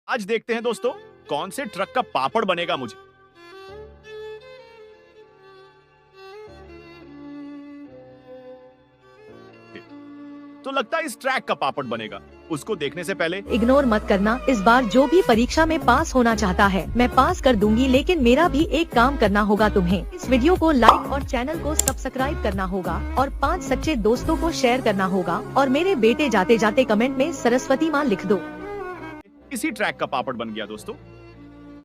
आज देखते हैं दोस्तों कौन से ट्रक का पापड़ बनेगा मुझे। तो लगता है इस ट्रैक का पापड़ बनेगा। उसको देखने से पहले इग्नोर मत करना। इस बार जो भी परीक्षा में पास होना चाहता है मैं पास कर दूंगी, लेकिन मेरा भी एक काम करना होगा तुम्हें। इस वीडियो को लाइक और चैनल को सब्सक्राइब करना होगा और 5 सच्चे दोस्तों को शेयर करना होगा और मेरे बेटे जाते जाते कमेंट में सरस्वती माँ लिख दो। इसी ट्रैक का पापड़ बन गया दोस्तों।